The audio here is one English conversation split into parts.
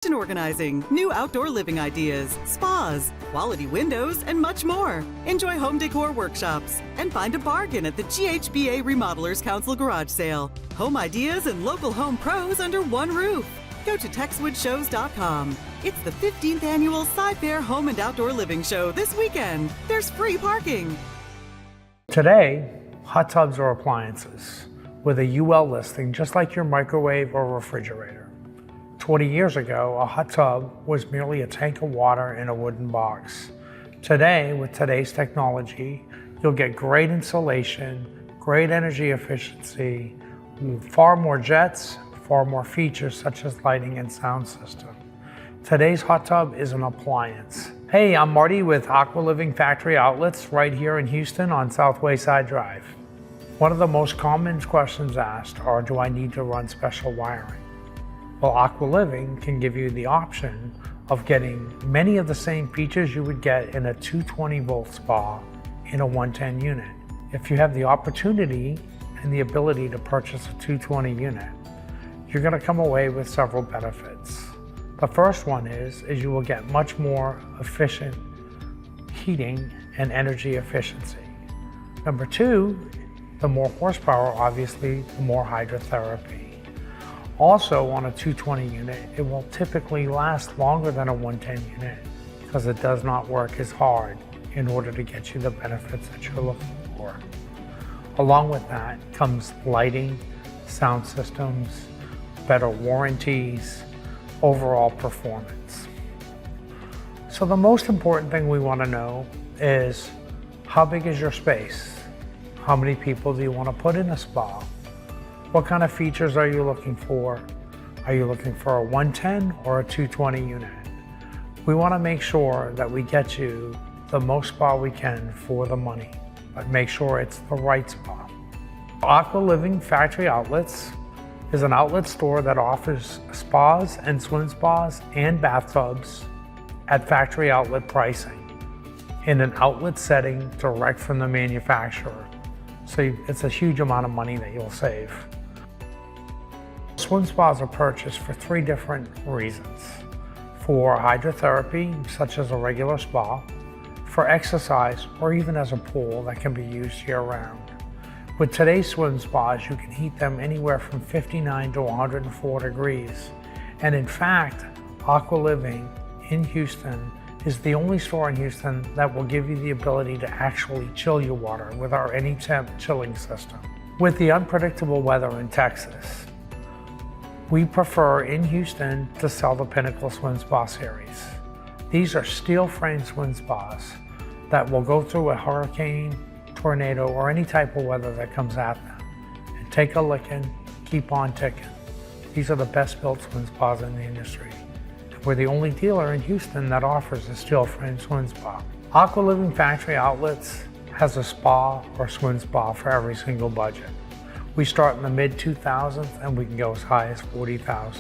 kitchen organizing, new outdoor living ideas, spas, quality windows, and much more. Enjoy home decor workshops and find a bargain at the GHBA Remodelers Council Garage Sale. Home ideas and local home pros under one roof. Go to TexwoodShows.com. It's the 15th annual Sci-Fair Home and Outdoor Living Show this weekend. There's free parking. Today, hot tubs are appliances with a UL listing just like your microwave or refrigerator. 20 years ago, a hot tub was merely a tank of water in a wooden box. Today, with today's technology, you'll get great insulation, great energy efficiency, far more jets, far more features such as lighting and sound system. Today's hot tub is an appliance. Hey, I'm Marty with Aqualiving Factory Outlets right here in Houston on South Wayside Drive. One of the most common questions asked are, do I need to run special wiring? Well, Aqualiving can give you the option of getting many of the same features you would get in a 220 volt spa in a 110 unit. If you have the opportunity and the ability to purchase a 220 unit, you're going to come away with several benefits. The first one is you will get much more efficient heating and energy efficiency. Number two, the more horsepower, obviously, the more hydrotherapy. Also, on a 220 unit, it will typically last longer than a 110 unit because it does not work as hard in order to get you the benefits that you're looking for. Along with that comes lighting, sound systems, better warranties, overall performance. So the most important thing we want to know is, how big is your space? How many people do you want to put in a spa? What kind of features are you looking for? Are you looking for a 110 or a 220 unit? We want to make sure that we get you the most spa we can for the money, but make sure it's the right spa. Aqualiving Factory Outlets is an outlet store that offers spas and swim spas and bathtubs at factory outlet pricing in an outlet setting direct from the manufacturer. So it's a huge amount of money that you'll save. Swim spas are purchased for three different reasons. For hydrotherapy, such as a regular spa, for exercise, or even as a pool that can be used year-round. With today's swim spas, you can heat them anywhere from 59 to 104 degrees. And in fact, Aqualiving in Houston is the only store in Houston that will give you the ability to actually chill your water with our AnyTemp chilling system. With the unpredictable weather in Texas, we prefer in Houston to sell the Pinnacle Swim Spa series. These are steel frame swim spas that will go through a hurricane, tornado, or any type of weather that comes at them and take a licking, keep on ticking. These are the best built swim spas in the industry. We're the only dealer in Houston that offers a steel frame swim spa. Aqualiving Factory Outlets has a spa or swim spa for every single budget. We start in the mid-2000s and we can go as high as $40,000.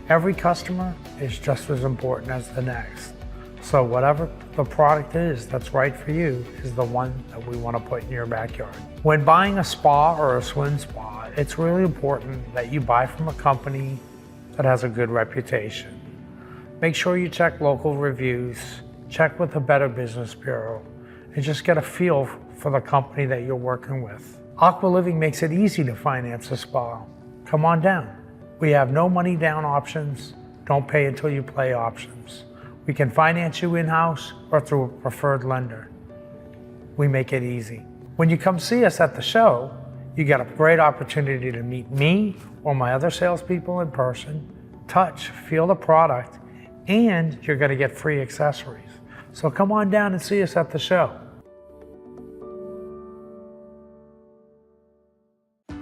Every customer is just as important as the next. So whatever the product is that's right for you is the one that we want to put in your backyard. When buying a spa or a swim spa, it's really important that you buy from a company that has a good reputation. Make sure you check local reviews, check with the Better Business Bureau, and just get a feel for the company that you're working with. Aqualiving makes it easy to finance a spa. Come on down. We have no money down options, don't pay until you play options. We can finance you in-house or through a preferred lender. We make it easy. When you come see us at the show, you get a great opportunity to meet me or my other salespeople in person, touch, feel the product, and you're going to get free accessories. So come on down and see us at the show.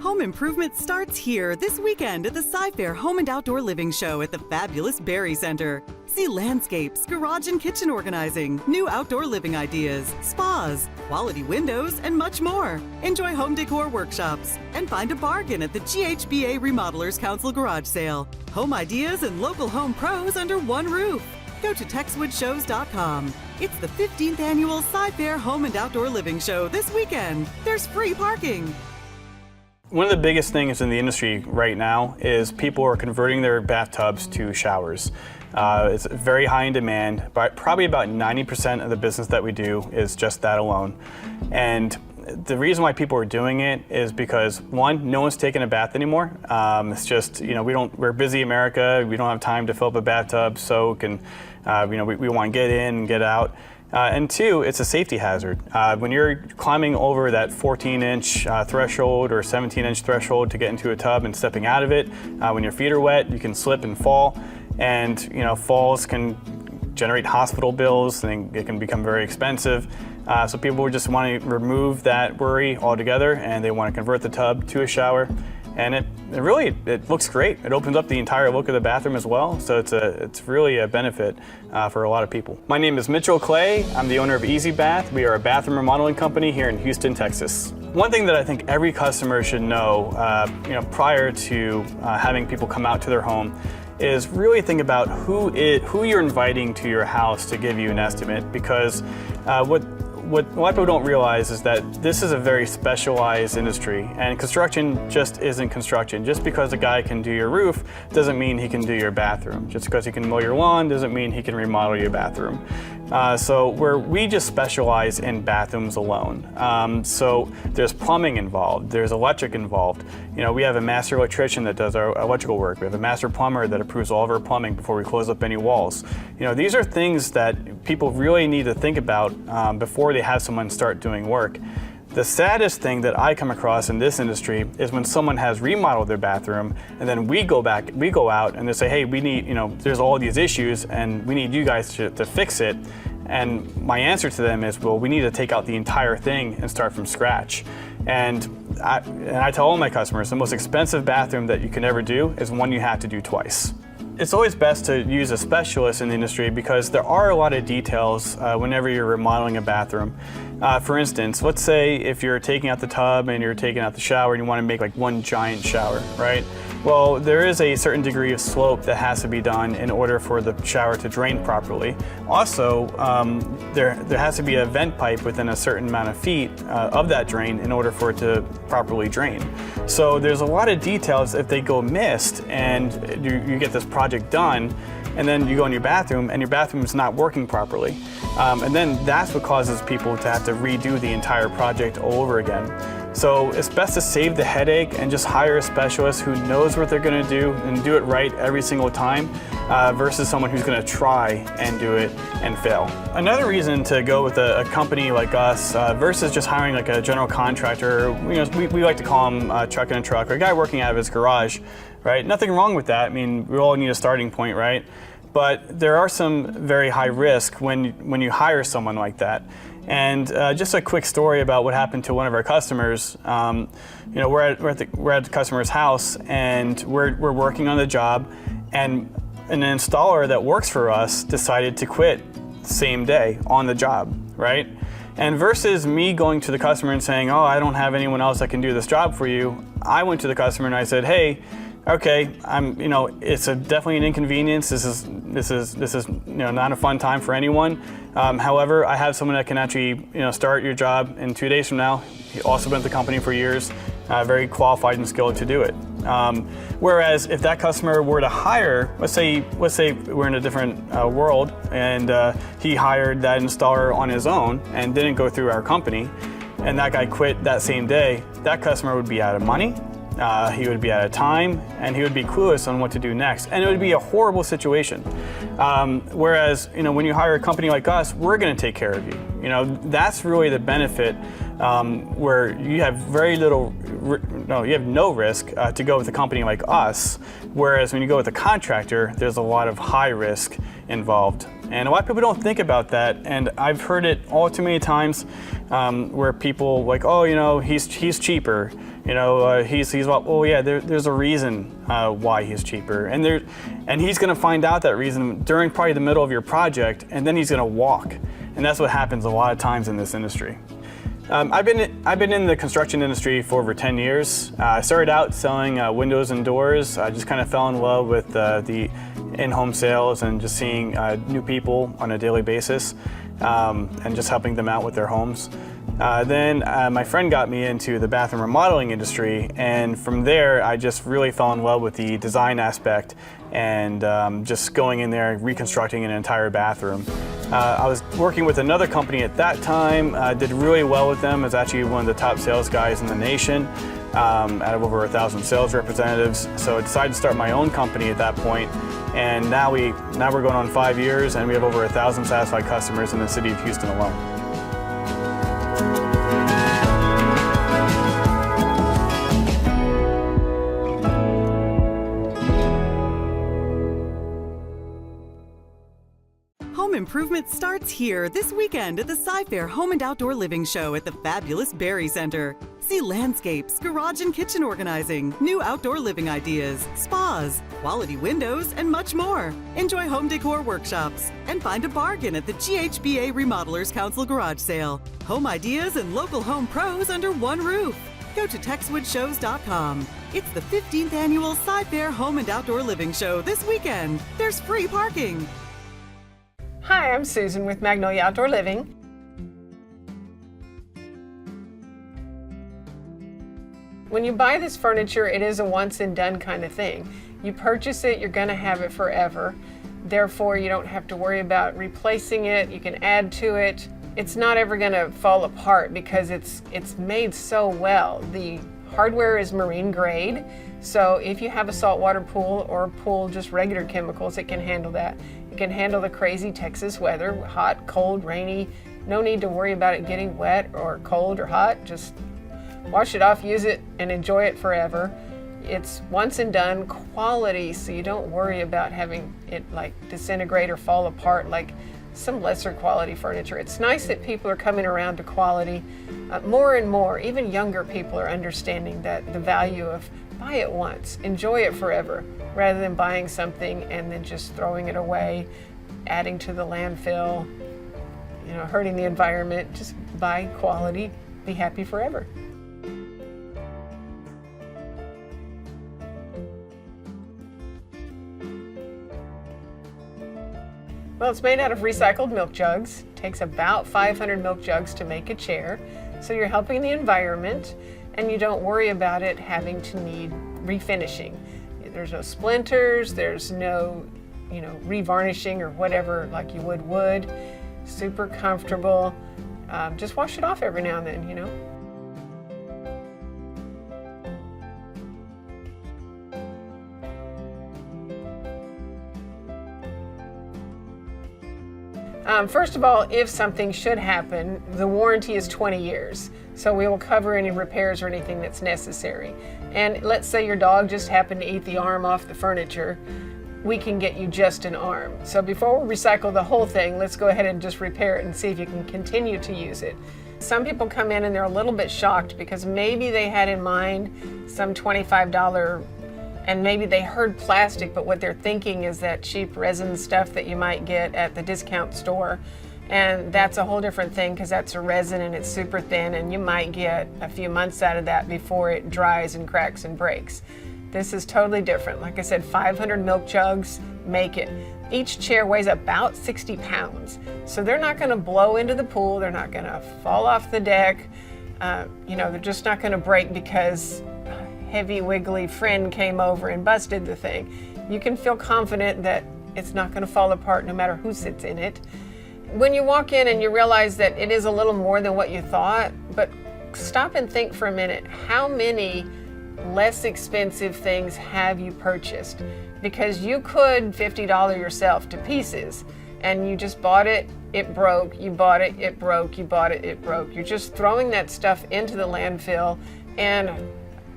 Home improvement starts here this weekend at the Sci-Fair Home and Outdoor Living Show at the fabulous Berry Center. See landscapes, garage and kitchen organizing, new outdoor living ideas, spas, quality windows, and much more. Enjoy home decor workshops and find a bargain at the GHBA Remodelers Council Garage Sale. Home ideas and local home pros under one roof. Go to TexwoodShows.com. It's the 15th annual Sci-Fair Home and Outdoor Living Show this weekend. There's free parking. One of the biggest things in the industry right now is people are converting their bathtubs to showers. It's very high in demand, but probably about 90% of the business that we do is just that alone. And the reason why people are doing it is because, one, no one's taking a bath anymore. It's just, we're busy America, we don't have time to fill up a bathtub, soak, and we want to get in and get out. And two, it's a safety hazard. When you're climbing over that 14-inch threshold or 17-inch threshold to get into a tub and stepping out of it, when your feet are wet, you can slip and fall. And falls can generate hospital bills, and it can become very expensive. So people just want to remove that worry altogether, and they want to convert the tub to a shower. And it looks great. It opens up the entire look of the bathroom as well, so it's really a benefit for a lot of people. My name is Mitchell Clay. I'm the owner of Easy Bath. We are a bathroom remodeling company here in Houston, Texas. One thing that I think every customer should know, prior to having people come out to their home, is really think about who you're inviting to your house to give you an estimate, because what a lot of people don't realize is that this is a very specialized industry, and construction just isn't construction. Just because a guy can do your roof doesn't mean he can do your bathroom. Just because he can mow your lawn doesn't mean he can remodel your bathroom. So we just specialize in bathrooms alone. So there's plumbing involved, there's electric involved. We have a master electrician that does our electrical work. We have a master plumber that approves all of our plumbing before we close up any walls. These are things that people really need to think about before they have someone start doing work. The saddest thing that I come across in this industry is when someone has remodeled their bathroom, and then we go out and they say, hey, we need, there's all these issues and we need you guys to fix it. And my answer to them is, well, we need to take out the entire thing and start from scratch. And I tell all my customers, the most expensive bathroom that you can ever do is one you have to do twice. It's always best to use a specialist in the industry because there are a lot of details whenever you're remodeling a bathroom. For instance, let's say if you're taking out the tub and you're taking out the shower and you want to make like one giant shower, right? Well, there is a certain degree of slope that has to be done in order for the shower to drain properly. Also, there has to be a vent pipe within a certain amount of feet of that drain in order for it to properly drain. So there's a lot of details if they go missed and you get this project done, and then you go in your bathroom and your bathroom is not working properly. And then that's what causes people to have to redo the entire project all over again. So it's best to save the headache and just hire a specialist who knows what they're going to do and do it right every single time versus someone who's going to try and do it and fail. Another reason to go with a company like us versus just hiring like a general contractor, we like to call him truck in a truck, or a guy working out of his garage, right? Nothing wrong with that. I mean, we all need a starting point, right? But there are some very high risk when you hire someone like that. And just a quick story about what happened to one of our customers. We're at the customer's house and we're working on the job, and an installer that works for us decided to quit the same day on the job, right? And versus me going to the customer and saying, oh, I don't have anyone else that can do this job for you, I went to the customer and I said, hey, okay, it's definitely an inconvenience. This is not a fun time for anyone. However, I have someone that can actually start your job in 2 days from now. He's also been at the company for years, very qualified and skilled to do it. Whereas if that customer were to hire, let's say we're in a different world, and he hired that installer on his own and didn't go through our company, and that guy quit that same day, that customer would be out of money. He would be out of time, and he would be clueless on what to do next, and it would be a horrible situation. Whereas, when you hire a company like us, we're going to take care of you. That's really the benefit, where you have you have no risk to go with a company like us. Whereas when you go with a contractor, there's a lot of high risk involved. And a lot of people don't think about that, and I've heard it all too many times where people like, oh, he's cheaper. There's a reason why he's cheaper, and he's going to find out that reason during probably the middle of your project, and then he's going to walk, and that's what happens a lot of times in this industry. I've been in the construction industry for over 10 years. I started out selling windows and doors. I just kind of fell in love with the in-home sales and just seeing new people on a daily basis and just helping them out with their homes. Then my friend got me into the bathroom remodeling industry, and from there I just really fell in love with the design aspect and just going in there reconstructing an entire bathroom. I was working with another company at that time, did really well with them. I was actually one of the top sales guys in the nation, out of over 1,000 sales representatives. So I decided to start my own company at that point, and now we're going on 5 years, and we have over 1,000 satisfied customers in the city of Houston alone. Home improvement starts here this weekend at the Sci-Fair Home and Outdoor Living Show at the fabulous Berry Center. See landscapes, garage and kitchen organizing, new outdoor living ideas, spas, quality windows, and much more. Enjoy home decor workshops and find a bargain at the GHBA Remodelers Council Garage Sale. Home ideas and local home pros under one roof. Go to TexwoodShows.com. It's the 15th annual Sci-Fair Home and Outdoor Living Show this weekend. There's free parking. Hi, I'm Susan with Magnolia Outdoor Living. When you buy this furniture, it is a once and done kind of thing. You purchase it, you're going to have it forever. Therefore, you don't have to worry about replacing it. You can add to it. It's not ever going to fall apart because it's made so well. The hardware is marine grade, so if you have a saltwater pool or a pool just regular chemicals, it can handle that. It can handle the crazy Texas weather, hot, cold, rainy. No need to worry about it getting wet or cold or hot. Just wash it off, use it, and enjoy it forever. It's once and done quality, so you don't worry about having it like disintegrate or fall apart like some lesser quality furniture. It's nice that people are coming around to quality. More and more, even younger people are understanding that the value of buy it once, enjoy it forever, rather than buying something and then just throwing it away, adding to the landfill, hurting the environment. Just buy quality, be happy forever. Well, it's made out of recycled milk jugs. It takes about 500 milk jugs to make a chair. So you're helping the environment, and you don't worry about it having to need refinishing. There's no splinters, there's no, revarnishing or whatever like you would wood. Super comfortable. Just wash it off every now and then, First of all, if something should happen, the warranty is 20 years. So we will cover any repairs or anything that's necessary. And let's say your dog just happened to eat the arm off the furniture, we can get you just an arm. So before we recycle the whole thing, let's go ahead and just repair it and see if you can continue to use it. Some people come in and they're a little bit shocked because maybe they had in mind some $25 and maybe they heard plastic, but what they're thinking is that cheap resin stuff that you might get at the discount store. And that's a whole different thing because that's a resin and it's super thin and you might get a few months out of that before it dries and cracks and breaks. This is totally different. Like I said, 500 milk jugs make it. Each chair weighs about 60 pounds. So they're not going to blow into the pool. They're not going to fall off the deck. They're just not going to break because heavy wiggly friend came over and busted the thing. You can feel confident that it's not going to fall apart no matter who sits in it. When you walk in and you realize that it is a little more than what you thought, but stop and think for a minute, how many less expensive things have you purchased? Because you could $50 yourself to pieces and you just bought it, it broke, you bought it, it broke, you bought it, it broke. You're just throwing that stuff into the landfill and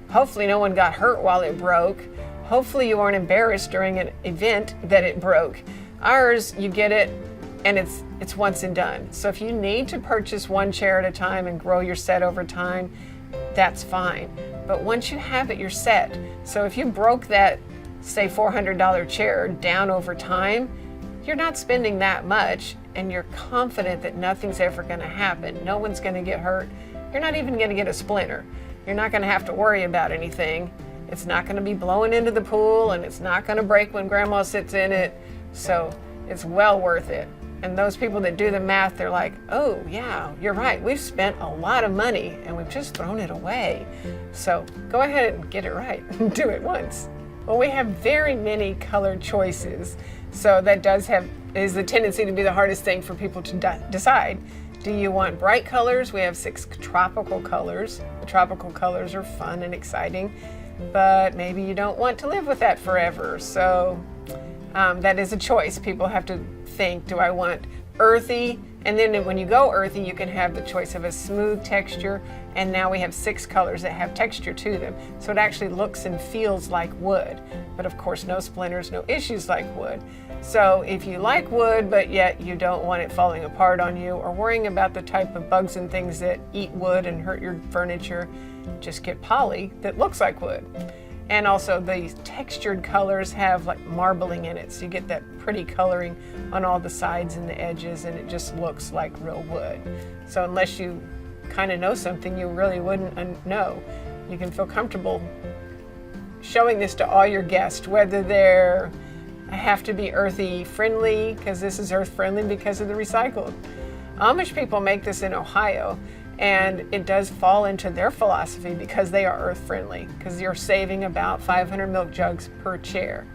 hopefully no one got hurt while it broke. Hopefully you weren't embarrassed during an event that it broke. Ours, you get it and it's once and done. So if you need to purchase one chair at a time and grow your set over time, that's fine. But once you have it, you're set. So if you broke that, say $400 chair down over time, you're not spending that much and you're confident that nothing's ever gonna happen. No one's gonna get hurt. You're not even gonna get a splinter. You're not going to have to worry about anything. It's not going to be blowing into the pool and it's not going to break when grandma sits in it. So it's well worth it. And those people that do the math, they're like, oh yeah, you're right. We've spent a lot of money and we've just thrown it away. So go ahead and get it right. Do it once. Well, we have very many color choices. So that is the tendency to be the hardest thing for people to decide. Do you want bright colors? We have 6 tropical colors. The tropical colors are fun and exciting, but maybe you don't want to live with that forever. So that is a choice. People have to think, do I want earthy? And then when you go earthy, you can have the choice of a smooth texture. And now we have 6 colors that have texture to them. So it actually looks and feels like wood. But of course, no splinters, no issues like wood. So if you like wood, but yet you don't want it falling apart on you or worrying about the type of bugs and things that eat wood and hurt your furniture, just get poly that looks like wood. And also the textured colors have like marbling in it. So you get that pretty coloring on all the sides and the edges, and it just looks like real wood. So unless you kind of know something you really wouldn't know, you can feel comfortable showing this to all your guests, whether they're have to be earthy friendly, because this is earth friendly because of the recycled. Amish people make this in Ohio, and it does fall into their philosophy because they are earth friendly, because you're saving about 500 milk jugs per chair.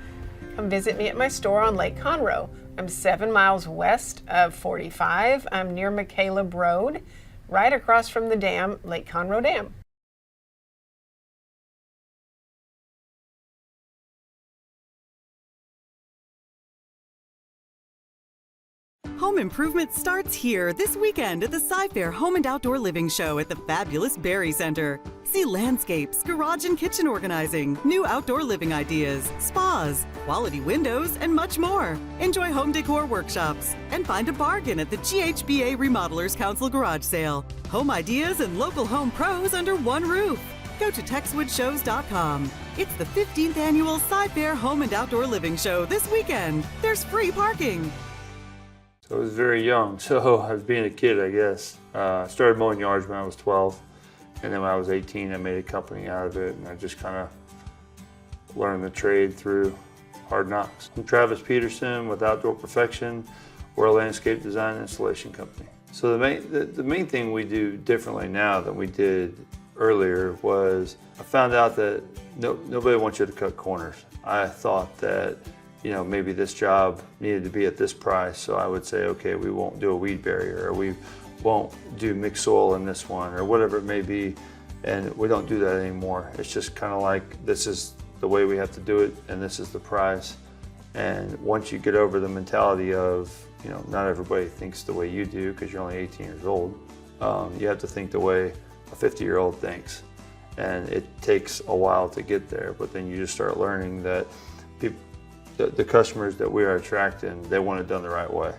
Come visit me at my store on Lake Conroe. I'm 7 miles west of 45. I'm near McCaleb Road, right across from the dam, Lake Conroe Dam. Home improvement starts here this weekend at the Sci-Fair Home and Outdoor Living Show at the fabulous Berry Center. See landscapes, garage and kitchen organizing, new outdoor living ideas, spas, quality windows, and much more. Enjoy home decor workshops and find a bargain at the GHBA Remodelers Council garage sale. Home ideas and local home pros under one roof. Go to TexwoodShows.com. It's the 15th annual Sci-Fair Home and Outdoor Living Show this weekend. There's free parking. So I was very young, so I was being a kid, I guess. I started mowing yards when I was 12, and then when I was 18, I made a company out of it, and I just kind of learned the trade through hard knocks. I'm Travis Peterson with Outdoor Perfection. We're a landscape design and installation company. So the main thing we do differently now than we did earlier was I found out that nobody wants you to cut corners. I thought that maybe this job needed to be at this price, so I would say, okay, we won't do a weed barrier, or we won't do mixed soil in this one, or whatever it may be, and we don't do that anymore. It's just kind of like, this is the way we have to do it, and this is the price. And once you get over the mentality of, not everybody thinks the way you do because you're only 18 years old, you have to think the way a 50-year-old thinks. And it takes a while to get there, but then you just start learning that the customers that we are attracting, they want it done the right way.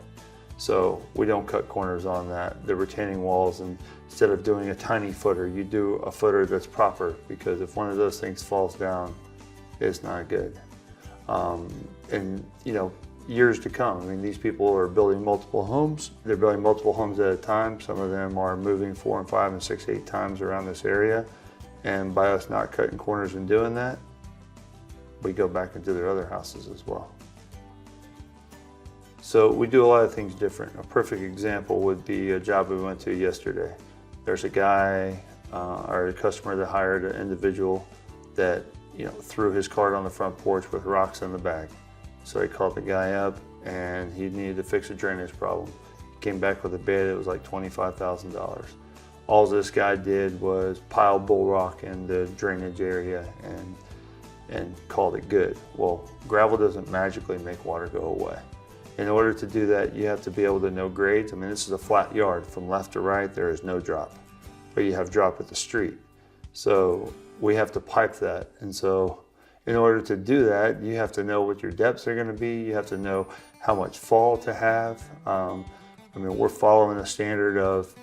So we don't cut corners on that. The retaining walls, and instead of doing a tiny footer, you do a footer that's proper, because if one of those things falls down, it's not good. And years to come, I mean, these people are building multiple homes. They're building multiple homes at a time. Some of them are moving 4 and 5 and 6, 8 times around this area. And by us not cutting corners and doing that, we go back into their other houses as well. So we do a lot of things different. A perfect example would be a job we went to yesterday. There's a guy or a customer that hired an individual that threw his cart on the front porch with rocks in the bag. So he called the guy up, and he needed to fix a drainage problem. He came back with a bid. It was like $25,000. All this guy did was pile bull rock in the drainage area and called it good. Well, gravel doesn't magically make water go away. In order to do that, you have to be able to know grades. I mean, this is a flat yard. From left to right, there is no drop, but you have drop at the street. So we have to pipe that. And so in order to do that, you have to know what your depths are going to be. You have to know how much fall to have. I mean, we're following a standard of,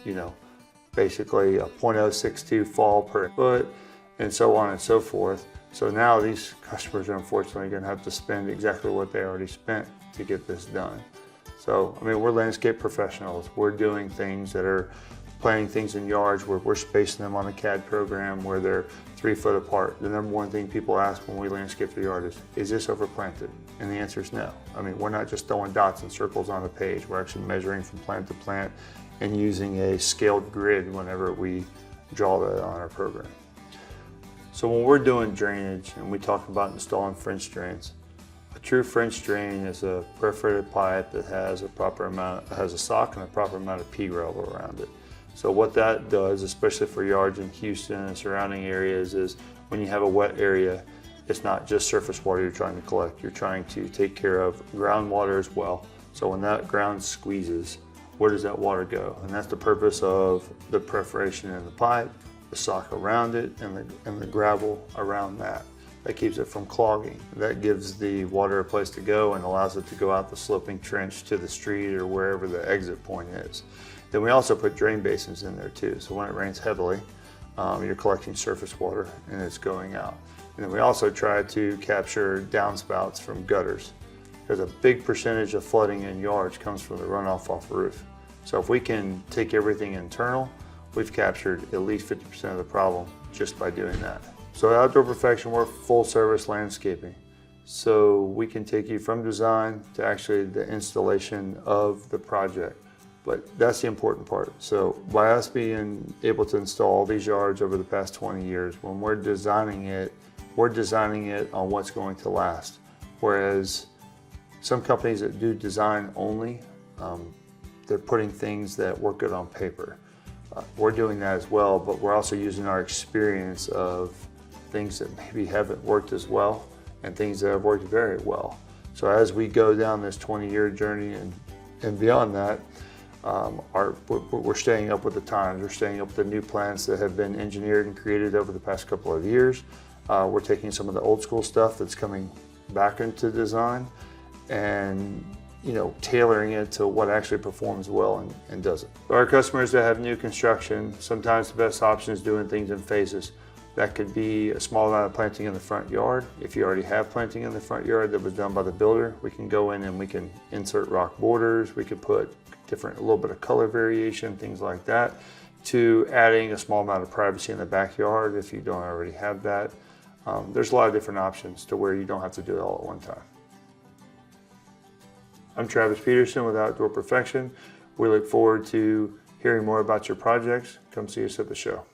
basically a 0.062 fall per foot, and so on and so forth. So now these customers are unfortunately going to have to spend exactly what they already spent to get this done. So, I mean, we're landscape professionals. We're doing things that are planting things in yards where we're spacing them on a CAD program where they're 3 foot apart. The number one thing people ask when we landscape the yard is this overplanted? And the answer is no. I mean, we're not just throwing dots and circles on the page. We're actually measuring from plant to plant and using a scaled grid whenever we draw that on our program. So when we're doing drainage and we talk about installing French drains, a true French drain is a perforated pipe that has a sock and a proper amount of pea gravel around it. So what that does, especially for yards in Houston and surrounding areas, is when you have a wet area, it's not just surface water you're trying to collect. You're trying to take care of groundwater as well. So when that ground squeezes, where does that water go? And that's the purpose of the perforation in the pipe, the sock around it, and the gravel around that. That keeps it from clogging. That gives the water a place to go and allows it to go out the sloping trench to the street or wherever the exit point is. Then we also put drain basins in there too. So when it rains heavily, you're collecting surface water and it's going out. And then we also try to capture downspouts from gutters, because a big percentage of flooding in yards comes from the runoff off the roof. So if we can take everything internal, we've captured at least 50% of the problem just by doing that. So at Outdoor Perfection, we're full service landscaping. So we can take you from design to actually the installation of the project. But that's the important part. So by us being able to install all these yards over the past 20 years, when we're designing it on what's going to last. Whereas some companies that do design only, they're putting things that work good on paper. We're doing that as well, but we're also using our experience of things that maybe haven't worked as well and things that have worked very well. So as we go down this 20-year journey and beyond that, we're staying up with the times. We're staying up with the new plants that have been engineered and created over the past couple of years. We're taking some of the old school stuff that's coming back into design and tailoring it to what actually performs well and doesn't. For our customers that have new construction, sometimes the best option is doing things in phases. That could be a small amount of planting in the front yard. If you already have planting in the front yard that was done by the builder, we can go in and we can insert rock borders. We could put a little bit of color variation, things like that, to adding a small amount of privacy in the backyard if you don't already have that. There's a lot of different options to where you don't have to do it all at one time. I'm Travis Peterson with Outdoor Perfection. We look forward to hearing more about your projects. Come see us at the show.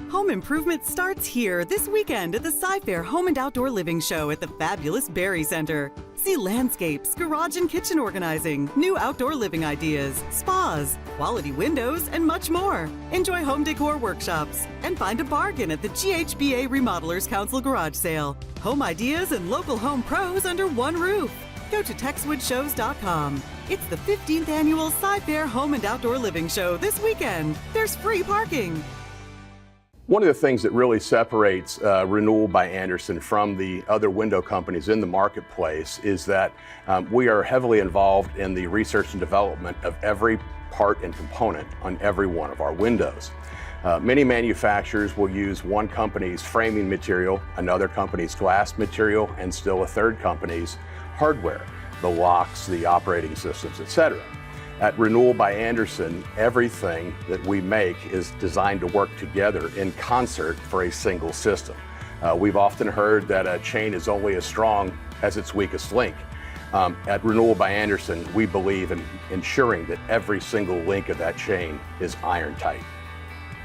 Home improvement starts here this weekend at the Sci-Fair Home and Outdoor Living Show at the fabulous Berry Center. See landscapes, garage and kitchen organizing, new outdoor living ideas, spas, quality windows, and much more. Enjoy home decor workshops and find a bargain at the GHBA Remodelers Council Garage Sale. Home ideas and local home pros under one roof. Go to TexwoodShows.com. It's the 15th annual Sci-Fair Home and Outdoor Living Show this weekend. There's free parking. One of the things that really separates Renewal by Andersen from the other window companies in the marketplace is that we are heavily involved in the research and development of every part and component on every one of our windows. Many manufacturers will use one company's framing material, another company's glass material, and still a third company's hardware, the locks, the operating systems, etc. At Renewal by Andersen, everything that we make is designed to work together in concert for a single system. We've often heard that a chain is only as strong as its weakest link. At Renewal by Andersen, we believe in ensuring that every single link of that chain is iron tight.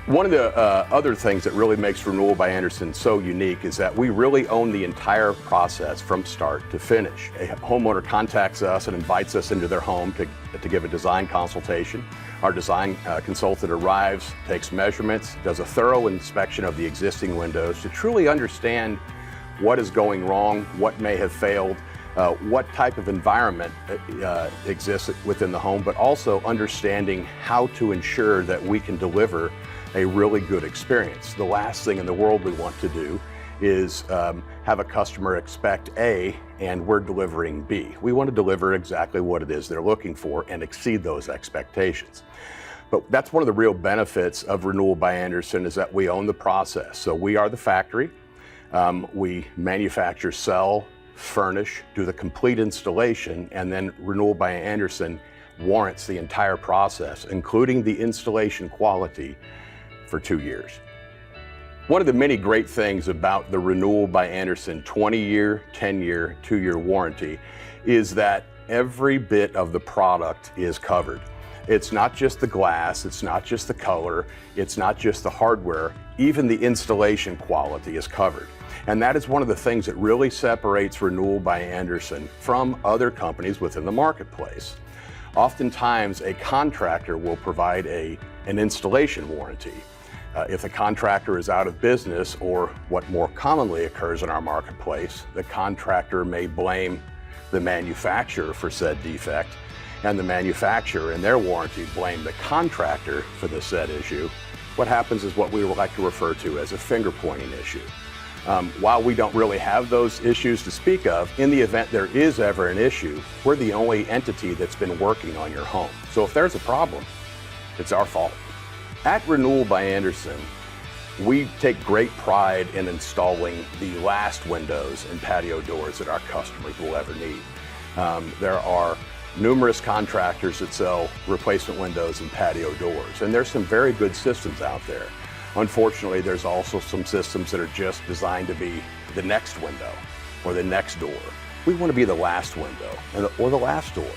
One of the other things that really makes Renewal by Andersen so unique is that we really own the entire process from start to finish. A homeowner contacts us and invites us into their home to give a design consultation. Our design consultant arrives, takes measurements, does a thorough inspection of the existing windows to truly understand what is going wrong, what may have failed, what type of environment exists within the home, but also understanding how to ensure that we can deliver a really good experience. The last thing in the world we want to do is have a customer expect A and we're delivering B. We want to deliver exactly what it is they're looking for and exceed those expectations. But that's one of the real benefits of Renewal by Andersen is that we own the process. So we are the factory. We manufacture, sell, furnish, do the complete installation, and then Renewal by Andersen warrants the entire process, including the installation quality, for 2 years. One of the many great things about the Renewal by Andersen 20-year, 10-year, 2-year warranty is that every bit of the product is covered. It's not just the glass, it's not just the color, it's not just the hardware, even the installation quality is covered. And that is one of the things that really separates Renewal by Andersen from other companies within the marketplace. Oftentimes, a contractor will provide an installation warranty. If the contractor is out of business, or what more commonly occurs in our marketplace, the contractor may blame the manufacturer for said defect, and the manufacturer in their warranty blame the contractor for the said issue. What happens is what we would like to refer to as a finger-pointing issue. While we don't really have those issues to speak of, in the event there is ever an issue, we're the only entity that's been working on your home. So if there's a problem, it's our fault. At Renewal by Andersen, we take great pride in installing the last windows and patio doors that our customers will ever need. There are numerous contractors that sell replacement windows and patio doors, and there's some very good systems out there. Unfortunately, there's also some systems that are just designed to be the next window or the next door. We want to be the last window or the last door.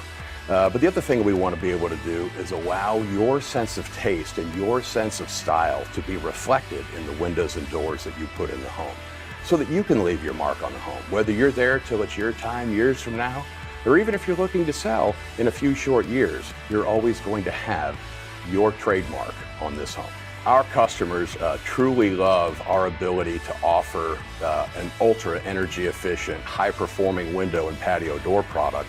But the other thing we want to be able to do is allow your sense of taste and your sense of style to be reflected in the windows and doors that you put in the home, so that you can leave your mark on the home, whether you're there till it's your time years from now, or even if you're looking to sell in a few short years, you're always going to have your trademark on this home. Our customers truly love our ability to offer an ultra energy efficient, high performing window and patio door product.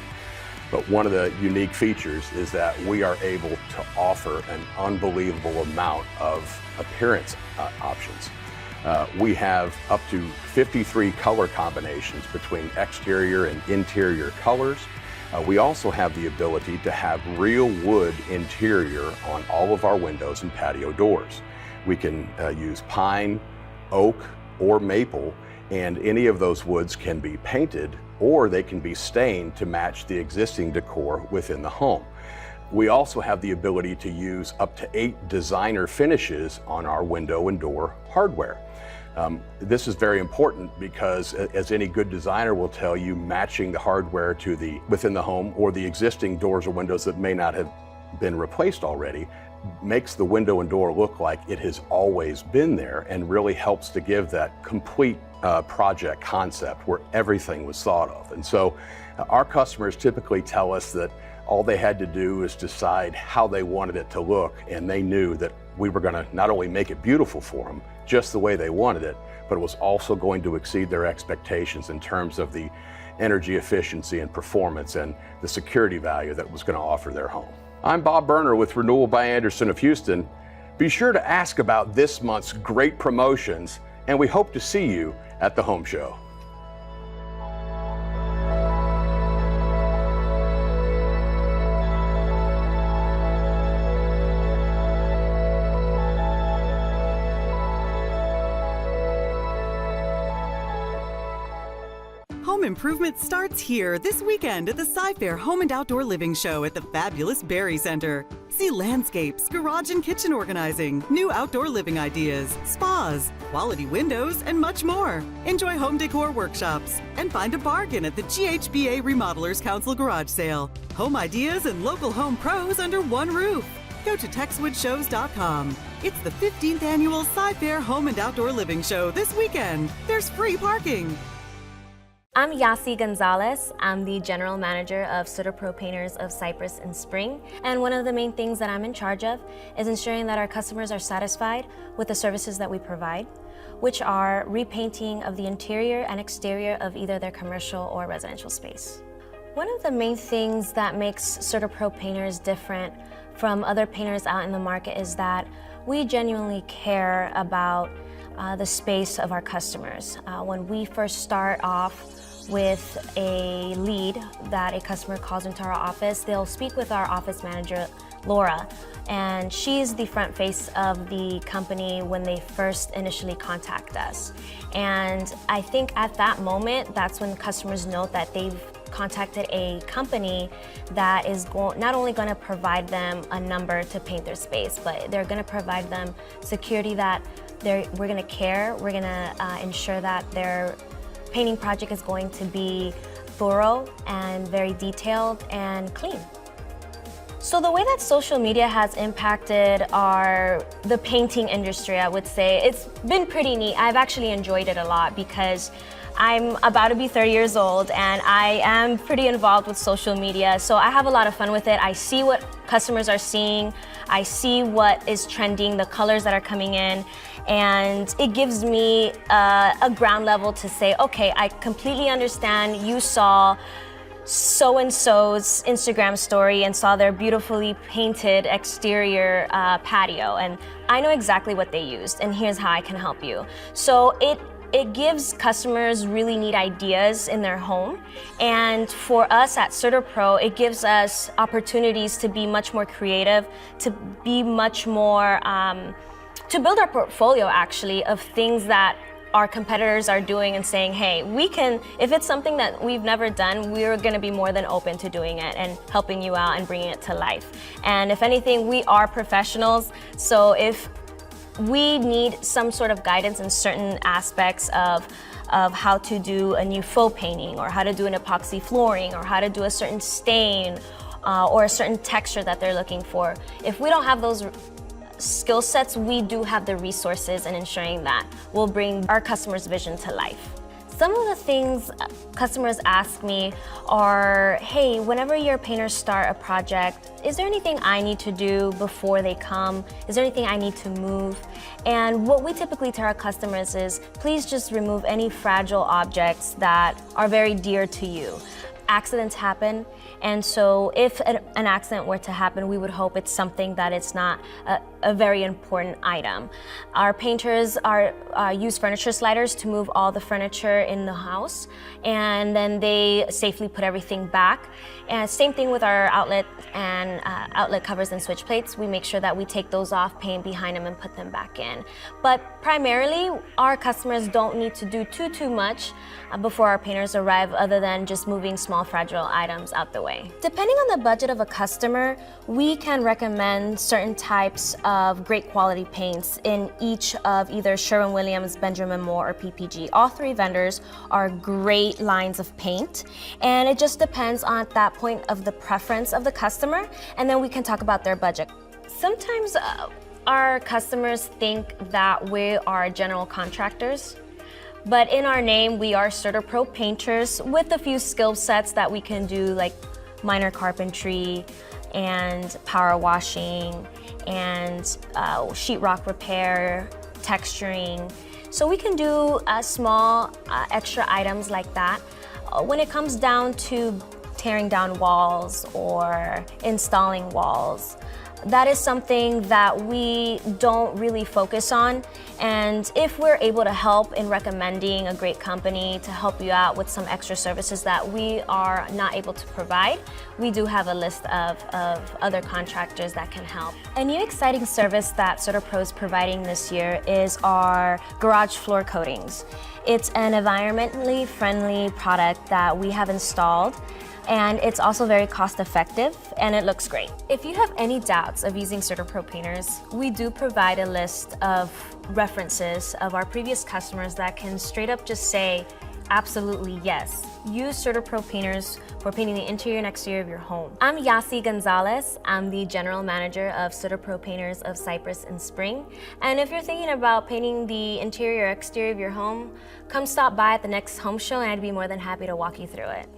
But one of the unique features is that we are able to offer an unbelievable amount of appearance options. We have up to 53 color combinations between exterior and interior colors. We also have the ability to have real wood interior on all of our windows and patio doors. We can use pine, oak, or maple, and any of those woods can be painted or they can be stained to match the existing decor within the home. We also have the ability to use up to 8 designer finishes on our window and door hardware. This is very important because, as any good designer will tell you, matching the hardware to within the home or the existing doors or windows that may not have been replaced already makes the window and door look like it has always been there, and really helps to give that complete project concept where everything was thought of. And so our customers typically tell us that all they had to do is decide how they wanted it to look, and they knew that we were going to not only make it beautiful for them just the way they wanted it, but it was also going to exceed their expectations in terms of the energy efficiency and performance and the security value that it was going to offer their home. I'm Bob Berner with Renewal by Andersen of Houston. Be sure to ask about this month's great promotions, and we hope to see you at the home show. Home improvement starts here this weekend at the Sci-Fair Home and Outdoor Living Show at the fabulous Berry Center. See landscapes, garage and kitchen organizing, new outdoor living ideas, spas, quality windows, and much more. Enjoy home decor workshops and find a bargain at the GHBA Remodelers Council Garage Sale. Home ideas and local home pros under one roof. Go to TexwoodShows.com. It's the 15th annual Sci-Fair Home and Outdoor Living Show this weekend. There's free parking. I'm Yasi Gonzalez. I'm the General Manager of Sutterpro Painters of Cypress and Spring. And one of the main things that I'm in charge of is ensuring that our customers are satisfied with the services that we provide, which are repainting of the interior and exterior of either their commercial or residential space. One of the main things that makes Sutterpro Painters different from other painters out in the market is that we genuinely care about the space of our customers. When we first start off with a lead that a customer calls into our office, they'll speak with our office manager, Laura, and she's the front face of the company when they first initially contact us. And I think at that moment, that's when customers know that they've contacted a company that is not only going to provide them a number to paint their space, but they're going to provide them security that we're going to care, we're going to ensure that their painting project is going to be thorough and very detailed and clean. So the way that social media has impacted the painting industry, I would say, it's been pretty neat. I've actually enjoyed it a lot because I'm about to be 30 years old and I am pretty involved with social media. So I have a lot of fun with it. I see what customers are seeing. I see what is trending, the colors that are coming in. And it gives me a ground level to say, okay, I completely understand you saw so-and-so's Instagram story and saw their beautifully painted exterior patio, and I know exactly what they used, and here's how I can help you. So it gives customers really neat ideas in their home, and for us at CertaPro, it gives us opportunities to be much more creative, to be much more, to build our portfolio actually of things that our competitors are doing and saying, hey, we can, if it's something that we've never done, we're gonna be more than open to doing it and helping you out and bringing it to life. And if anything, we are professionals, so if we need some sort of guidance in certain aspects of how to do a new faux painting or how to do an epoxy flooring or how to do a certain stain or a certain texture that they're looking for, if we don't have those skill sets, we do have the resources in ensuring that we'll bring our customers' vision to life. Some of the things customers ask me are, hey, whenever your painters start a project, is there anything I need to do before they come? Is there anything I need to move? And what we typically tell our customers is, please just remove any fragile objects that are very dear to you. Accidents happen, and so if an accident were to happen, we would hope it's something that it's not a very important item. Our painters use furniture sliders to move all the furniture in the house, and then they safely put everything back. And same thing with our outlet and outlet covers and switch plates. We make sure that we take those off, paint behind them, and put them back in. But primarily, our customers don't need to do too much before our painters arrive, other than just moving small fragile items out the way. Depending on the budget of a customer, we can recommend certain types of great quality paints in each of either Sherwin-Williams, Benjamin Moore, or PPG. All three vendors are great lines of paint, and it just depends on that point of the preference of the customer, and then we can talk about their budget. Sometimes our customers think that we are general contractors, but in our name, we are CertaPro painters with a few skill sets that we can do, like minor carpentry and power washing and sheetrock repair, texturing. So we can do small extra items like that. When it comes down to tearing down walls or installing walls, that is something that we don't really focus on. And if we're able to help in recommending a great company to help you out with some extra services that we are not able to provide, we do have a list of other contractors that can help. A new exciting service that CertaPro is providing this year is our garage floor coatings. It's an environmentally friendly product that we have installed, and it's also very cost effective and it looks great. If you have any doubts of using CertaPro painters, we do provide a list of references of our previous customers that can straight up just say, absolutely yes, use CertaPro painters for painting the interior and exterior of your home. I'm Yasi Gonzalez. I'm the general manager of CertaPro Painters of Cypress and Spring. And if you're thinking about painting the interior or exterior of your home, come stop by at the next home show and I'd be more than happy to walk you through it.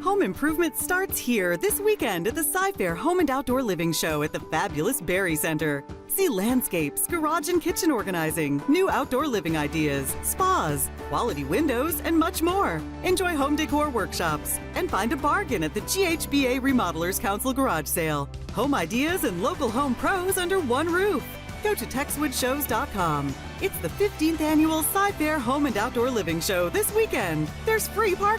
Home improvement starts here this weekend at the Sci-Fair Home and Outdoor Living Show at the fabulous Berry Center. See landscapes, garage and kitchen organizing, new outdoor living ideas, spas, quality windows, and much more. Enjoy home decor workshops and find a bargain at the GHBA Remodelers Council Garage Sale. Home ideas and local home pros under one roof. Go to TexwoodShows.com. It's the 15th annual Sci-Fair Home and Outdoor Living Show this weekend. There's free parking.